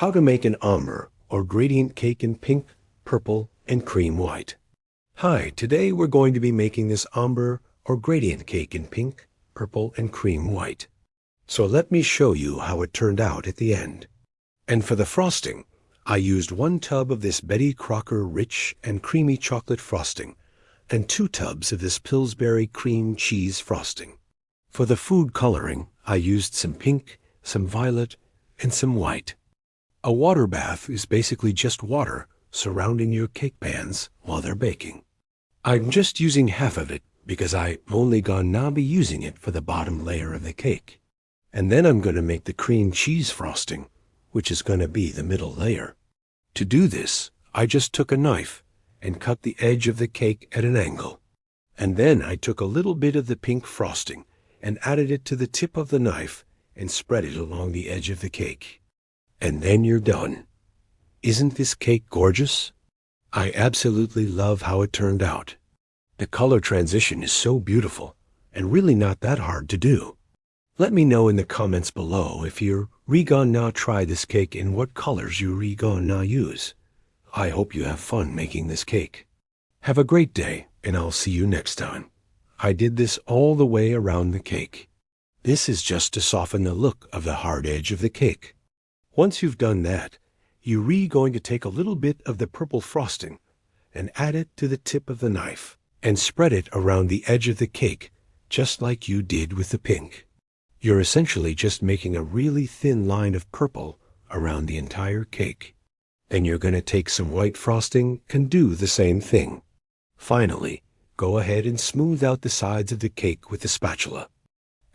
How to make an ombre or gradient cake in pink, purple, and cream white. Hi, today we're going to be making this ombre or gradient cake in pink, purple, and cream white. So let me show you how it turned out at the end. And for the frosting, I used 1 tub of this Betty Crocker rich and creamy chocolate frosting and 2 tubs of this Pillsbury cream cheese frosting. For the food coloring, I used some pink, some violet, and some white. A water bath is basically just water surrounding your cake pans while they're baking. I'm just using half of it because I'm only gonna be using it for the bottom layer of the cake. And then I'm going to make the cream cheese frosting, which is going to be the middle layer. To do this, I just took a knife and cut the edge of the cake at an angle. And then I took a little bit of the pink frosting and added it to the tip of the knife and spread it along the edge of the cake. And then you're done. Isn't this cake gorgeous? I absolutely love how it turned out. The color transition is so beautiful and really not that hard to do. Let me know in the comments below if you're gonna try this cake and what colors you're gonna use. I hope you have fun making this cake. Have a great day, and I'll see you next time. I did this all the way around the cake. This is just to soften the look of the hard edge of the cake. Once you've done that, you're going to take a little bit of the purple frosting and add it to the tip of the knife and spread it around the edge of the cake, just like you did with the pink. You're essentially just making a really thin line of purple around the entire cake. Then you're going to take some white frosting and do the same thing. Finally, go ahead and smooth out the sides of the cake with the spatula.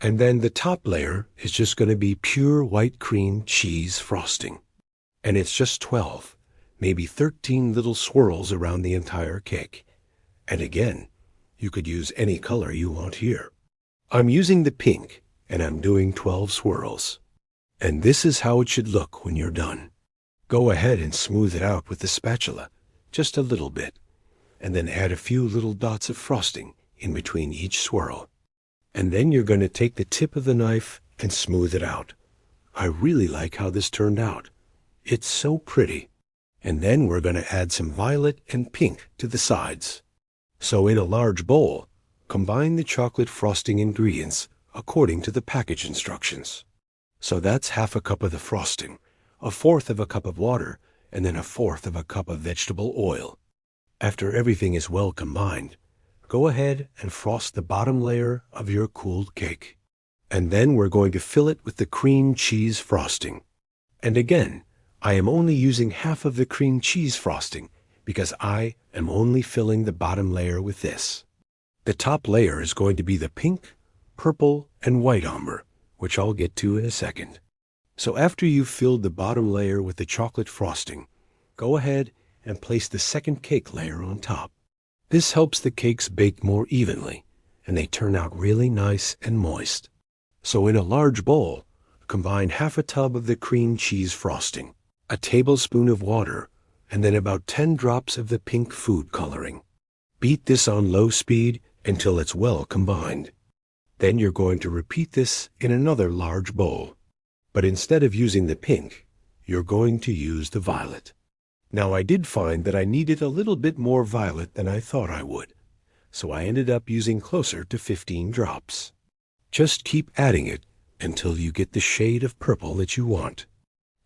And then the top layer is just going to be pure white cream cheese frosting. And it's just 12, maybe 13 little swirls around the entire cake. And again, you could use any color you want here. I'm using the pink, and I'm doing 12 swirls. And this is how it should look when you're done. Go ahead and smooth it out with the spatula, just a little bit, and then add a few little dots of frosting in between each swirl. And then you're going to take the tip of the knife and smooth it out. I really like how this turned out. It's so pretty. And then we're going to add some violet and pink to the sides. So in a large bowl, combine the chocolate frosting ingredients according to the package instructions. So that's half a cup of the frosting, 1/4 of a cup of water, and then 1/4 of a cup of vegetable oil. After everything is well combined, go ahead and frost the bottom layer of your cooled cake. And then we're going to fill it with the cream cheese frosting. And again, I am only using half of the cream cheese frosting because I am only filling the bottom layer with this. The top layer is going to be the pink, purple, and white ombre, which I'll get to in a second. So after you've filled the bottom layer with the chocolate frosting, go ahead and place the second cake layer on top. This helps the cakes bake more evenly, and they turn out really nice and moist. So in a large bowl, combine half a tub of the cream cheese frosting, a tablespoon of water, and then about 10 drops of the pink food coloring. Beat this on low speed until it's well combined. Then you're going to repeat this in another large bowl. But instead of using the pink, you're going to use the violet. Now I did find that I needed a little bit more violet than I thought I would, so I ended up using closer to 15 drops. Just keep adding it until you get the shade of purple that you want.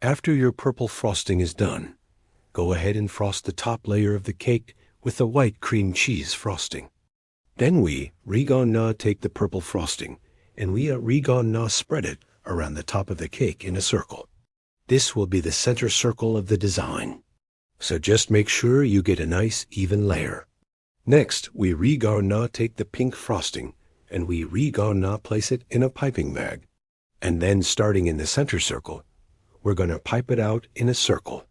After your purple frosting is done, go ahead and frost the top layer of the cake with the white cream cheese frosting. Then we gonna take the purple frosting and we gonna spread it around the top of the cake in a circle. This will be the center circle of the design. So just make sure you get a nice even layer. Next, we gonna take the pink frosting and we gonna place it in a piping bag. And then starting in the center circle, we're gonna pipe it out in a circle.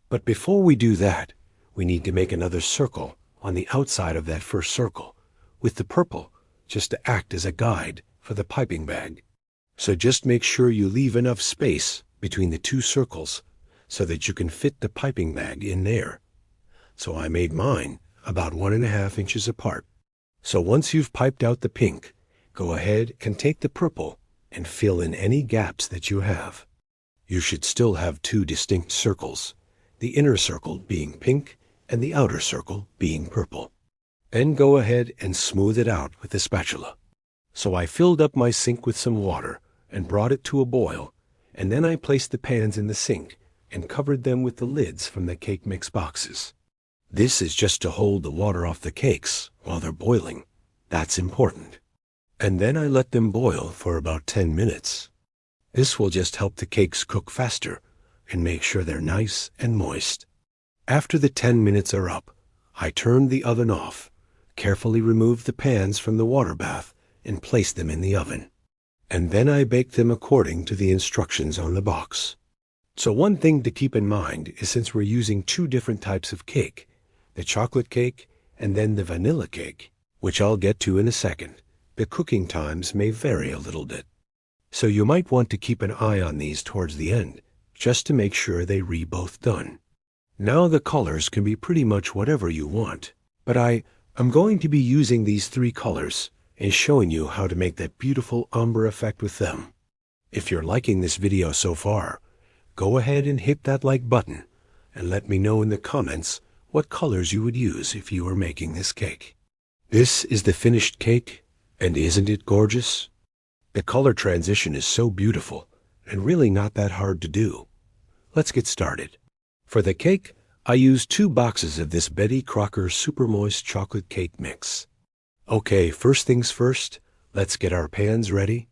But before we do that, we need to make another circle on the outside of that first circle with the purple just to act as a guide for the piping bag. So just make sure you leave enough space between the 2 circles so that you can fit the piping bag in there. So I made mine about 1.5 inches apart. So once you've piped out the pink, go ahead and take the purple and fill in any gaps that you have. You should still have two distinct circles, the inner circle being pink and the outer circle being purple. And go ahead and smooth it out with a spatula. So I filled up my sink with some water and brought it to a boil, and then I placed the pans in the sink and covered them with the lids from the cake mix boxes. This is just to hold the water off the cakes while they're boiling. That's important. And then I let them boil for about 10 minutes. This will just help the cakes cook faster and make sure they're nice and moist. After the 10 minutes are up, I turned the oven off, carefully removed the pans from the water bath, and placed them in the oven. And then I baked them according to the instructions on the box. So one thing to keep in mind is, since we're using two different types of cake, the chocolate cake and then the vanilla cake, which I'll get to in a second, the cooking times may vary a little bit. So you might want to keep an eye on these towards the end, just to make sure they are both done. Now the colors can be pretty much whatever you want, but I'm going to be using these three colors and showing you how to make that beautiful ombre effect with them. If you're liking this video so far, go ahead and hit that like button and let me know in the comments what colors you would use if you were making this cake. This is the finished cake, and isn't it gorgeous? The color transition is so beautiful and really not that hard to do. Let's get started. For the cake, I used 2 boxes of this Betty Crocker Super Moist Chocolate Cake Mix. Okay, first things first, let's get our pans ready.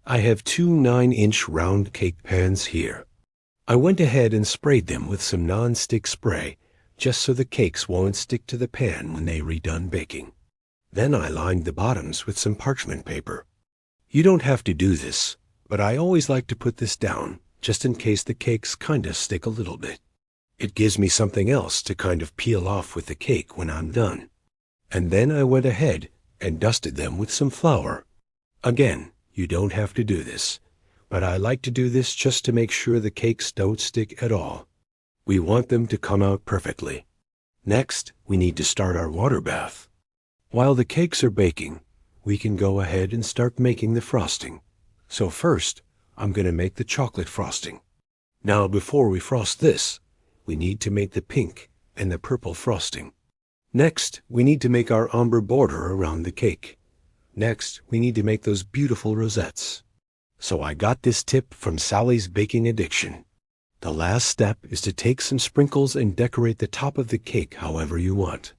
I have 2 9-inch round cake pans here. I went ahead and sprayed them with some non-stick spray, just so the cakes won't stick to the pan when they're done baking. Then I lined the bottoms with some parchment paper. You don't have to do this, but I always like to put this down, just in case the cakes kinda stick a little bit. It gives me something else to kind of peel off with the cake when I'm done. And then I went ahead and dusted them with some flour. Again, you don't have to do this, but I like to do this just to make sure the cakes don't stick at all. We want them to come out perfectly. Next, we need to start our water bath. While the cakes are baking, we can go ahead and start making the frosting. So first, I'm going to make the chocolate frosting. Now, before we frost this, we need to make the pink and the purple frosting. Next, we need to make our ombre border around the cake. Next, we need to make those beautiful rosettes. So I got this tip from Sally's Baking Addiction. The last step is to take some sprinkles and decorate the top of the cake however you want.